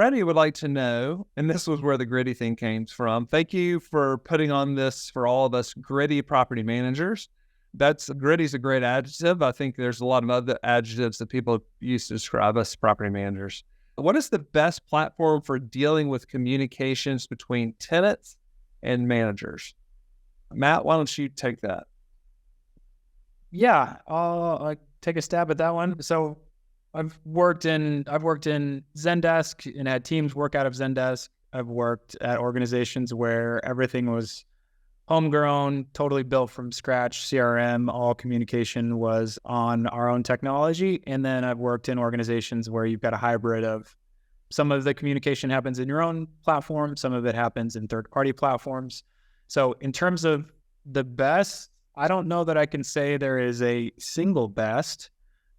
Freddie would like to know, and this was where the gritty thing came from. Thank you for putting on this for all of us gritty property managers. Gritty's a great adjective. I think there's a lot of other adjectives that people use to describe us property managers. What is the best platform for dealing with communications between tenants and managers? Matt, why don't you take that? Yeah, I'll take a stab at that one. So I've worked in Zendesk and had teams work out of Zendesk. I've worked at organizations where everything was homegrown, totally built from scratch, CRM, all communication was on our own technology. And then I've worked in organizations where you've got a hybrid of some of the communication happens in your own platform, some of it happens in third-party platforms. So in terms of the best, I don't know that I can say there is a single best.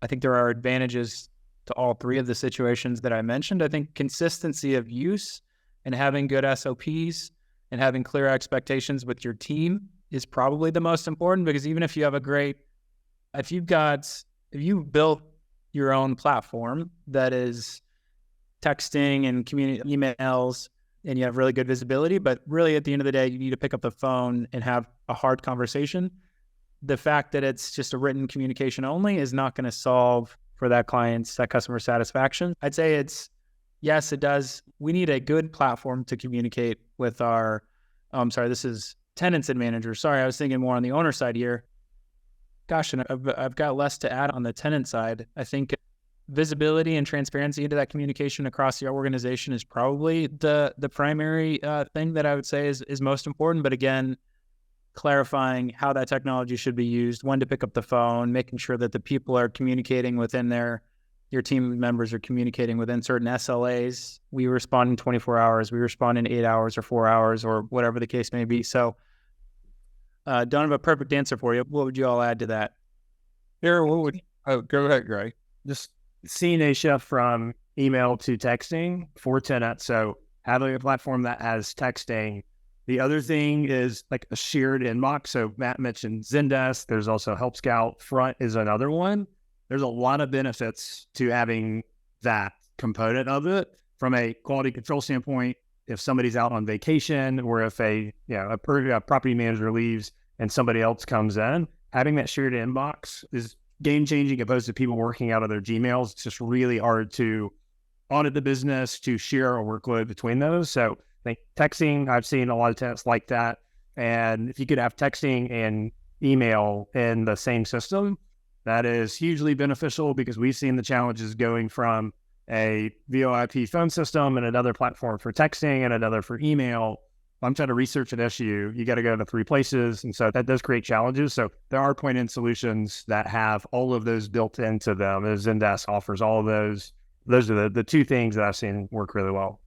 I think there are advantages to all three of the situations that I mentioned. I think consistency of use and having good SOPs and having clear expectations with your team is probably the most important, because even if you have if you've built your own platform that is texting and emails, and you have really good visibility, but really at the end of the day, you need to pick up the phone and have a hard conversation. The fact that it's just a written communication only is not going to solve for that customer satisfaction. I'd say yes, it does. We need a good platform to communicate with this is tenants and managers. Sorry, I was thinking more on the owner side here. Gosh, and I've got less to add on the tenant side. I think visibility and transparency into that communication across the organization is probably the primary thing that I would say is most important. But again, clarifying how that technology should be used, when to pick up the phone, making sure that the people are communicating within your team members are communicating within certain SLAs. We respond in 24 hours, we respond in 8 hours or 4 hours or whatever the case may be. So don't have a perfect answer for you. What would you all add to that? Here, go ahead, Greg. Just seeing a shift from email to texting for tenants. So having a platform that has texting. The other thing is like a shared inbox. So Matt mentioned Zendesk. There's also Help Scout. Front is another one. There's a lot of benefits to having that component of it from a quality control standpoint. If somebody's out on vacation or if a property manager leaves and somebody else comes in, having that shared inbox is game changing opposed to people working out of their Gmails. It's just really hard to audit the business, to share a workload between those. So I think texting, I've seen a lot of tenants like that. And if you could have texting and email in the same system, that is hugely beneficial, because we've seen the challenges going from a VoIP phone system and another platform for texting and another for email. If I'm trying to research an issue, you got to go to 3 places. And so that does create challenges. So there are point-in solutions that have all of those built into them. Zendesk offers all of those. Those are the 2 things that I've seen work really well.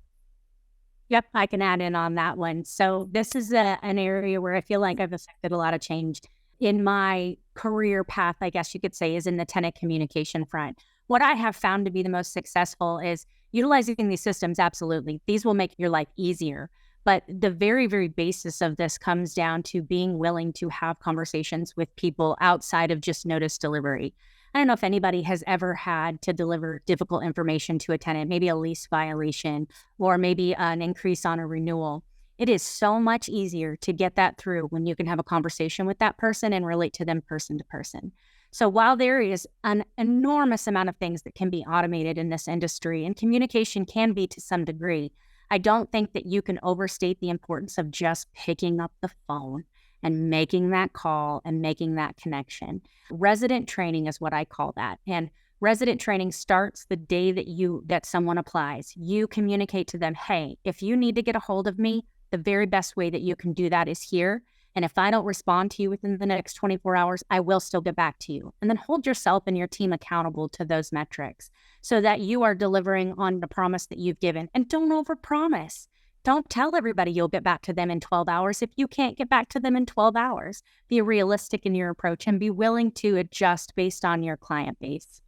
Yep, I can add in on that one. So this is an area where I feel like I've affected a lot of change in my career path, I guess you could say, is in the tenant communication front. What I have found to be the most successful is utilizing these systems. Absolutely. These will make your life easier. But the very, very basis of this comes down to being willing to have conversations with people outside of just notice delivery. I don't know if anybody has ever had to deliver difficult information to a tenant, maybe a lease violation or maybe an increase on a renewal. It is so much easier to get that through when you can have a conversation with that person and relate to them person to person. So while there is an enormous amount of things that can be automated in this industry, and communication can be to some degree, I don't think that you can overstate the importance of just picking up the phone and making that call and making that connection. Resident training is what I call that. And resident training starts the day that someone applies. You communicate to them, hey, if you need to get a hold of me, the very best way that you can do that is here. And if I don't respond to you within the next 24 hours, I will still get back to you. And then hold yourself and your team accountable to those metrics so that you are delivering on the promise that you've given. And don't overpromise. Don't tell everybody you'll get back to them in 12 hours if you can't get back to them in 12 hours. Be realistic in your approach and be willing to adjust based on your client base.